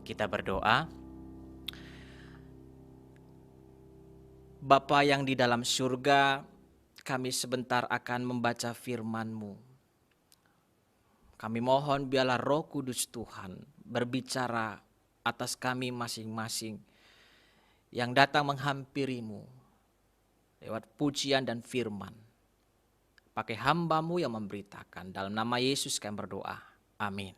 Kita berdoa. Bapa yang di dalam surga, kami sebentar akan membaca firman-Mu. Kami mohon biarlah Roh Kudus Tuhan berbicara atas kami masing-masing yang datang menghampiri-Mu lewat pujian dan firman. Pakai hamba-Mu yang memberitakan. Dalam nama Yesus kami berdoa. Amin.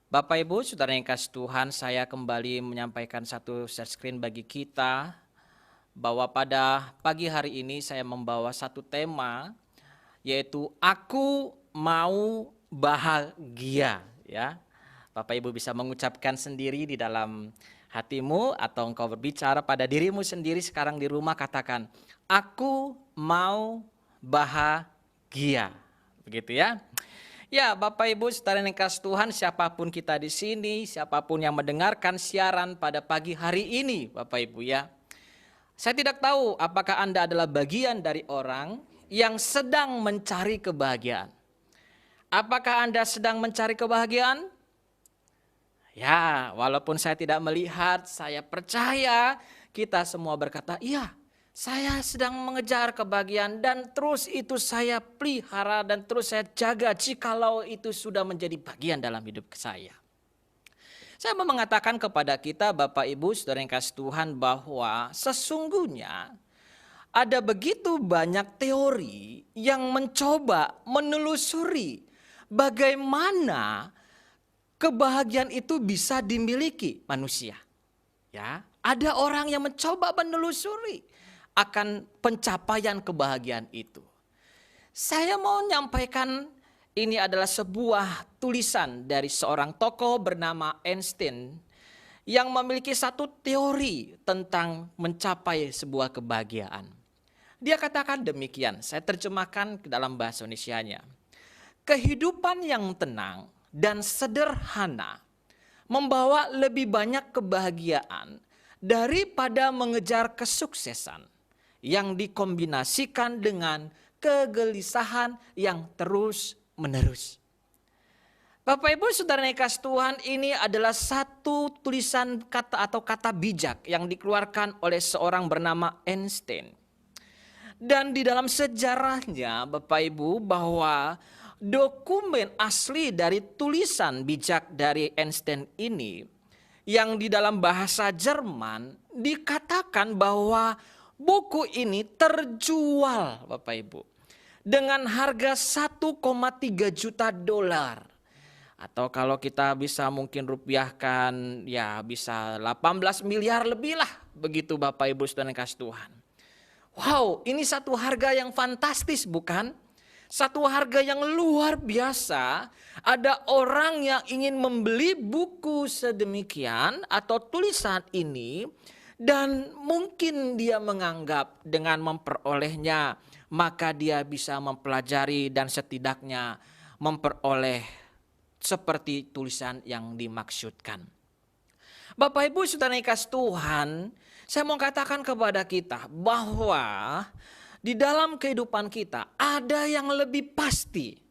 Bapak Ibu, saudara yang kasih Tuhan, saya kembali menyampaikan satu share screen bagi kita bahwa pada pagi hari ini saya membawa satu tema, yaitu aku mau bahagia. Ya, Bapak Ibu bisa mengucapkan sendiri di dalam hatimu atau engkau berbicara pada dirimu sendiri sekarang di rumah, katakan, aku mau bahagia. Begitu ya. Ya, Bapak Ibu, saudara yang kasih Tuhan, siapapun kita di sini, siapapun yang mendengarkan siaran pada pagi hari ini, Bapak Ibu ya. Saya tidak tahu apakah Anda adalah bagian dari orang yang sedang mencari kebahagiaan. Apakah Anda sedang mencari kebahagiaan? Ya, walaupun saya tidak melihat, saya percaya kita semua berkata, iya. Saya sedang mengejar kebahagiaan dan terus itu saya pelihara dan terus saya jaga jikalau itu sudah menjadi bagian dalam hidup saya. Saya mau mengatakan kepada kita Bapak Ibu saudara yang kasih Tuhan bahwa sesungguhnya ada begitu banyak teori yang mencoba menelusuri bagaimana kebahagiaan itu bisa dimiliki manusia. Ya, ada orang yang mencoba menelusuri akan pencapaian kebahagiaan itu. Saya mau menyampaikan ini adalah sebuah tulisan dari seorang tokoh bernama Einstein yang memiliki satu teori tentang mencapai sebuah kebahagiaan. Dia katakan demikian, saya terjemahkan ke dalam bahasa Indonesianya. Kehidupan yang tenang dan sederhana membawa lebih banyak kebahagiaan daripada mengejar kesuksesan yang dikombinasikan dengan kegelisahan yang terus-menerus. Bapak Ibu saudara yang kasih Tuhan, ini adalah satu tulisan kata atau kata bijak yang dikeluarkan oleh seorang bernama Einstein. Dan di dalam sejarahnya Bapak Ibu bahwa dokumen asli dari tulisan bijak dari Einstein ini yang di dalam bahasa Jerman dikatakan bahwa buku ini terjual Bapak Ibu dengan harga 1,3 juta dolar. Atau kalau kita bisa mungkin rupiahkan ya bisa 18 miliar lebih lah. Begitu Bapak Ibu saudara yang kasih Tuhan. Wow, ini satu harga yang fantastis bukan? Satu harga yang luar biasa. Ada orang yang ingin membeli buku sedemikian atau tulisan ini. Dan mungkin dia menganggap dengan memperolehnya maka dia bisa mempelajari dan setidaknya memperoleh seperti tulisan yang dimaksudkan. Bapak Ibu saudara yang kasih Tuhan, saya mau katakan kepada kita bahwa di dalam kehidupan kita ada yang lebih pasti.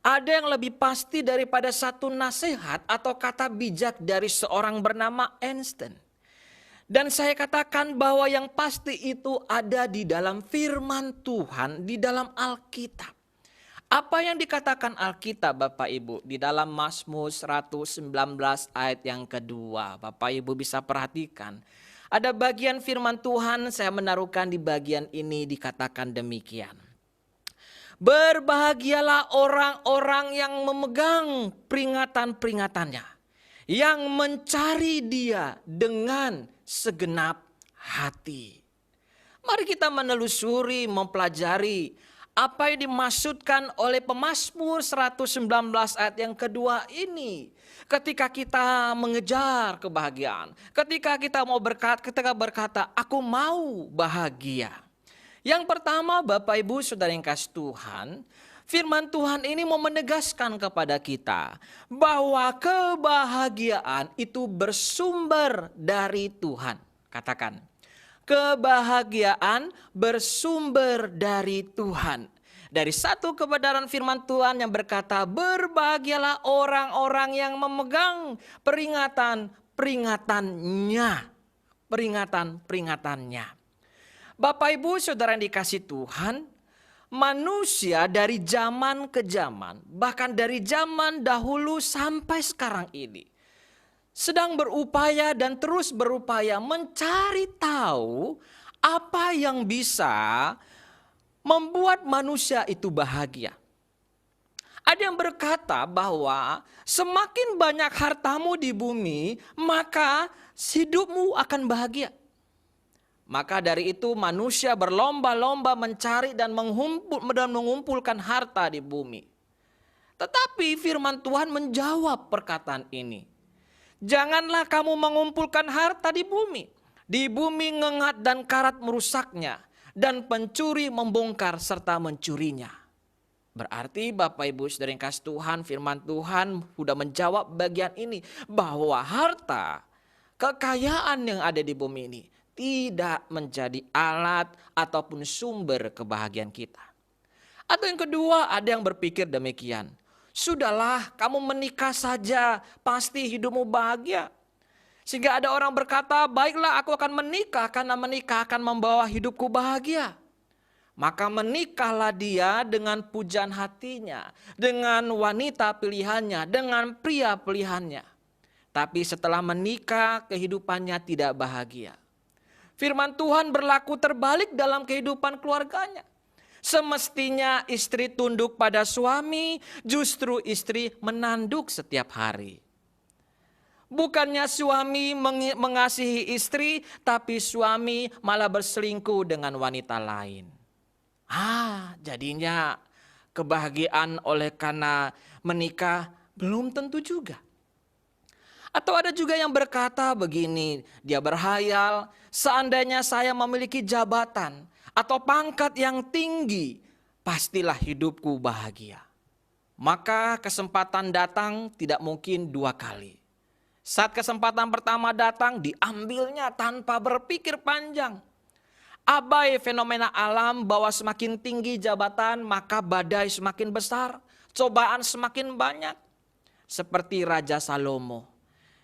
Ada yang lebih pasti daripada satu nasihat atau kata bijak dari seorang bernama Einstein. Dan saya katakan bahwa yang pasti itu ada di dalam firman Tuhan, di dalam Alkitab. Apa yang dikatakan Alkitab Bapak Ibu di dalam Mazmur 119 ayat yang kedua. Bapak Ibu bisa perhatikan. Ada bagian firman Tuhan saya menaruhkan di bagian ini dikatakan demikian. Berbahagialah orang-orang yang memegang peringatan-peringatannya. Yang mencari dia dengan segenap hati. Mari kita menelusuri, mempelajari apa yang dimaksudkan oleh pemazmur 119 ayat yang kedua ini. Ketika kita mengejar kebahagiaan, ketika kita mau berkata, aku mau bahagia. Yang pertama Bapak Ibu saudara yang kasih Tuhan, firman Tuhan ini mau menegaskan kepada kita bahwa kebahagiaan itu bersumber dari Tuhan. Katakan, kebahagiaan bersumber dari Tuhan. Dari satu kebenaran firman Tuhan yang berkata, berbahagialah orang-orang yang memegang peringatan-peringatannya. Bapak Ibu Saudara yang dikasihi Tuhan, manusia dari zaman ke zaman, bahkan dari zaman dahulu sampai sekarang ini, sedang berupaya dan terus berupaya mencari tahu apa yang bisa membuat manusia itu bahagia. Ada yang berkata bahwa semakin banyak hartamu di bumi, maka hidupmu akan bahagia. Maka dari itu manusia berlomba-lomba mencari dan mengumpulkan harta di bumi. Tetapi firman Tuhan menjawab perkataan ini. Janganlah kamu mengumpulkan harta di bumi. Di bumi ngengat dan karat merusaknya, dan pencuri membongkar serta mencurinya. Berarti Bapak Ibu Saudara yang kasih Tuhan, firman Tuhan sudah menjawab bagian ini. Bahwa harta, kekayaan yang ada di bumi ini tidak menjadi alat ataupun sumber kebahagiaan kita. Atau yang kedua, ada yang berpikir demikian. Sudahlah, kamu menikah saja, pasti hidupmu bahagia. Sehingga ada orang berkata, baiklah aku akan menikah karena menikah akan membawa hidupku bahagia. Maka menikahlah dia dengan pujaan hatinya, dengan wanita pilihannya, dengan pria pilihannya. Tapi setelah menikah kehidupannya tidak bahagia. Firman Tuhan berlaku terbalik dalam kehidupan keluarganya. Semestinya istri tunduk pada suami, justru istri menanduk setiap hari. Bukannya suami mengasihi istri, tapi suami malah berselingkuh dengan wanita lain. Jadinya kebahagiaan oleh karena menikah belum tentu juga. Atau ada juga yang berkata begini, dia berhayal, seandainya saya memiliki jabatan atau pangkat yang tinggi, pastilah hidupku bahagia. Maka kesempatan datang tidak mungkin dua kali. Saat kesempatan pertama datang, diambilnya tanpa berpikir panjang. Abai fenomena alam bahwa semakin tinggi jabatan, maka badai semakin besar, cobaan semakin banyak. Seperti Raja Salomo.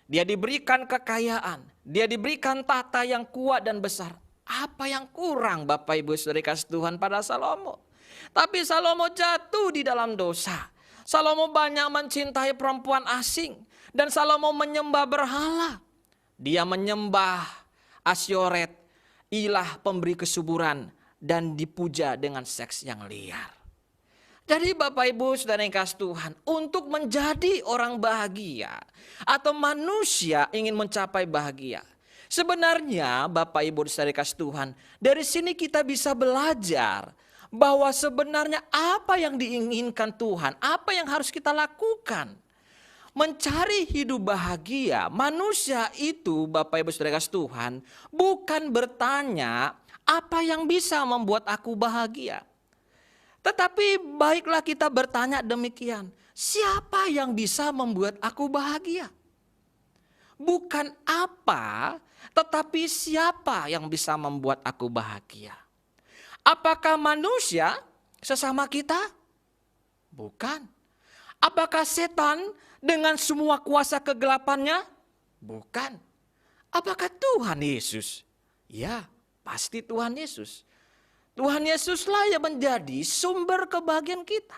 Dia diberikan kekayaan, dia diberikan tahta yang kuat dan besar. Apa yang kurang Bapak Ibu Saudara kasih Tuhan pada Salomo? Tapi Salomo jatuh di dalam dosa. Salomo banyak mencintai perempuan asing. Dan Salomo menyembah berhala. Dia menyembah Asyoret, ilah pemberi kesuburan. Dan dipuja dengan seks yang liar. Jadi Bapak Ibu Saudara yang kasih Tuhan, untuk menjadi orang bahagia atau manusia ingin mencapai bahagia. Sebenarnya Bapak Ibu Saudara yang kasih Tuhan, dari sini kita bisa belajar bahwa sebenarnya apa yang diinginkan Tuhan, apa yang harus kita lakukan. Mencari hidup bahagia, manusia itu Bapak Ibu Saudara yang kasih Tuhan, bukan bertanya apa yang bisa membuat aku bahagia. Tetapi baiklah kita bertanya demikian, siapa yang bisa membuat aku bahagia? Bukan apa, tetapi siapa yang bisa membuat aku bahagia? Apakah manusia sesama kita? Bukan. Apakah setan dengan semua kuasa kegelapannya? Bukan. Apakah Tuhan Yesus? Ya, pasti Tuhan Yesus. Tuhan Yesuslah yang menjadi sumber kebahagiaan kita.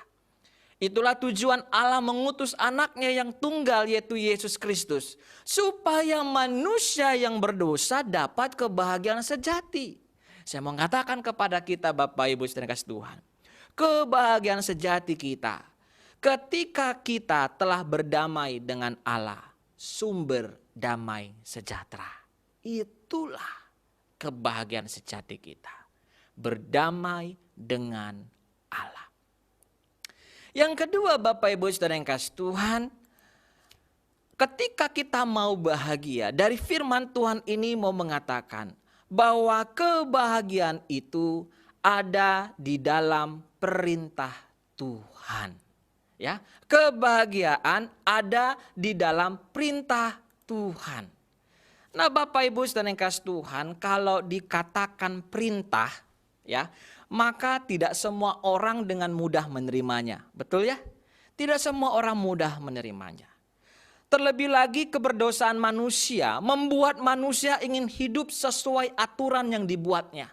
Itulah tujuan Allah mengutus anaknya yang tunggal yaitu Yesus Kristus. Supaya manusia yang berdosa dapat kebahagiaan sejati. Saya mau mengatakan kepada kita Bapak Ibu Saudara kasih Tuhan. Kebahagiaan sejati kita. Ketika kita telah berdamai dengan Allah. Sumber damai sejahtera. Itulah kebahagiaan sejati kita. Berdamai dengan Allah. Yang kedua Bapak Ibu Saudara yang kasih Tuhan, ketika kita mau bahagia, dari firman Tuhan ini mau mengatakan bahwa kebahagiaan itu ada di dalam perintah Tuhan. Ya, kebahagiaan ada di dalam perintah Tuhan. Nah Bapak Ibu Saudara yang kasih Tuhan, kalau dikatakan perintah, ya, maka tidak semua orang dengan mudah menerimanya. Betul ya? Tidak semua orang mudah menerimanya. Terlebih lagi keberdosaan manusia membuat manusia ingin hidup sesuai aturan yang dibuatnya.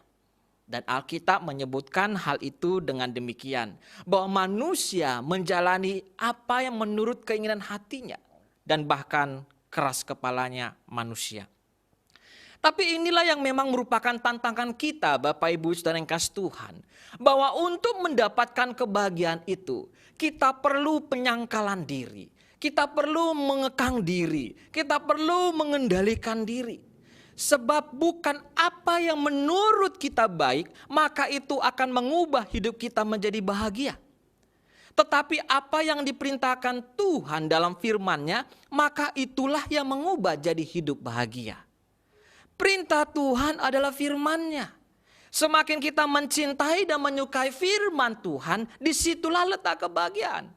Dan Alkitab menyebutkan hal itu dengan demikian, bahwa manusia menjalani apa yang menurut keinginan hatinya dan bahkan keras kepalanya manusia. Tapi inilah yang memang merupakan tantangan kita, Bapak Ibu Saudara yang kasih Tuhan, bahwa untuk mendapatkan kebahagiaan itu kita perlu penyangkalan diri. Kita perlu mengekang diri, kita perlu mengendalikan diri. Sebab bukan apa yang menurut kita baik, maka itu akan mengubah hidup kita menjadi bahagia. Tetapi apa yang diperintahkan Tuhan dalam firman-Nya, maka itulah yang mengubah jadi hidup bahagia. Perintah Tuhan adalah firman-Nya. Semakin kita mencintai dan menyukai firman Tuhan, disitulah letak kebahagiaan.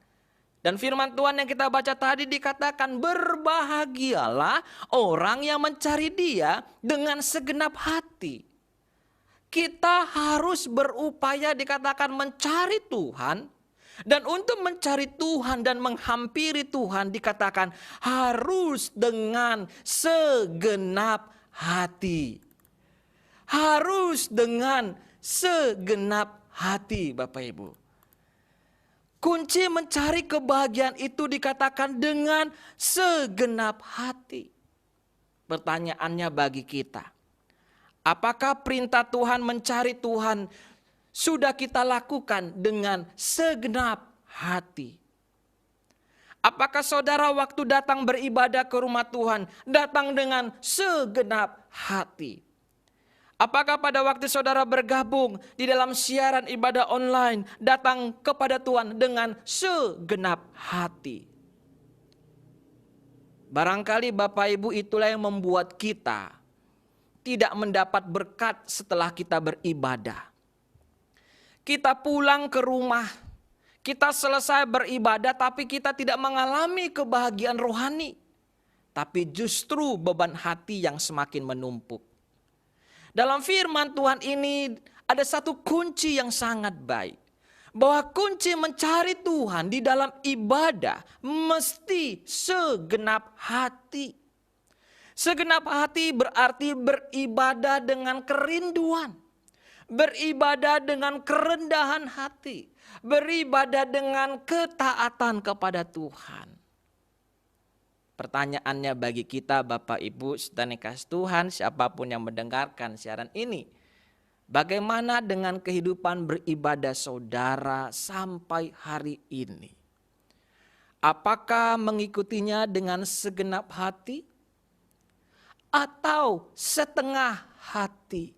Dan firman Tuhan yang kita baca tadi dikatakan, berbahagialah orang yang mencari Dia dengan segenap hati. Kita harus berupaya dikatakan mencari Tuhan. Dan untuk mencari Tuhan dan menghampiri Tuhan dikatakan harus dengan segenap hati. Harus dengan segenap hati, Bapak Ibu. Kunci mencari kebahagiaan itu dikatakan dengan segenap hati. Pertanyaannya bagi kita, apakah perintah Tuhan mencari Tuhan sudah kita lakukan dengan segenap hati? Apakah saudara waktu datang beribadah ke rumah Tuhan datang dengan segenap hati? Apakah pada waktu saudara bergabung di dalam siaran ibadah online datang kepada Tuhan dengan segenap hati? Barangkali Bapak Ibu itulah yang membuat kita tidak mendapat berkat setelah kita beribadah. Kita pulang ke rumah, kita selesai beribadah tapi kita tidak mengalami kebahagiaan rohani. Tapi justru beban hati yang semakin menumpuk. Dalam firman Tuhan ini ada satu kunci yang sangat baik. Bahwa kunci mencari Tuhan di dalam ibadah mesti segenap hati. Segenap hati berarti beribadah dengan kerinduan. Beribadah dengan kerendahan hati. Beribadah dengan ketaatan kepada Tuhan. Pertanyaannya bagi kita Bapak Ibu Saudara kasih Tuhan, siapapun yang mendengarkan siaran ini, bagaimana dengan kehidupan beribadah saudara sampai hari ini? Apakah mengikutinya dengan segenap hati atau setengah hati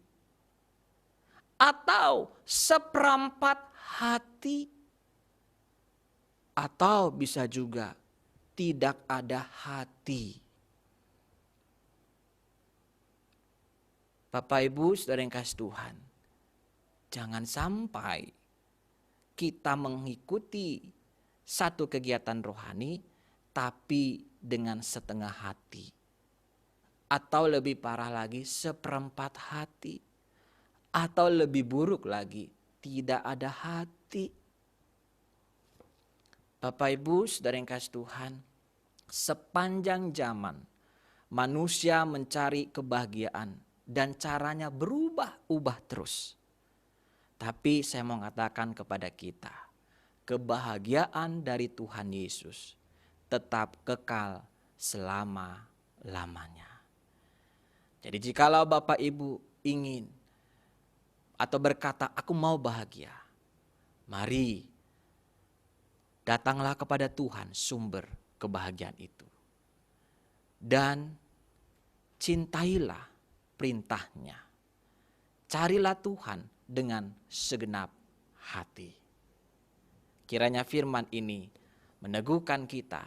atau seperempat hati atau bisa juga tidak ada hati? Bapak Ibu Saudara yang kasih Tuhan, jangan sampai kita mengikuti satu kegiatan rohani tapi dengan setengah hati. Atau lebih parah lagi seperempat hati. Atau lebih buruk lagi tidak ada hati. Bapak Ibu Saudara yang kasih Tuhan, sepanjang zaman manusia mencari kebahagiaan dan caranya berubah-ubah terus. Tapi saya mau katakan kepada kita, kebahagiaan dari Tuhan Yesus tetap kekal selama-lamanya. Jadi jikalau Bapak Ibu ingin atau berkata aku mau bahagia, mari datanglah kepada Tuhan sumber kebahagiaan itu. Dan cintailah perintah-Nya. Carilah Tuhan dengan segenap hati. Kiranya firman ini meneguhkan kita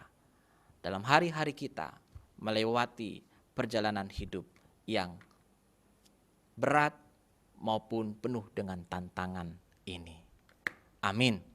dalam hari-hari kita melewati perjalanan hidup yang berat maupun penuh dengan tantangan ini. Amin.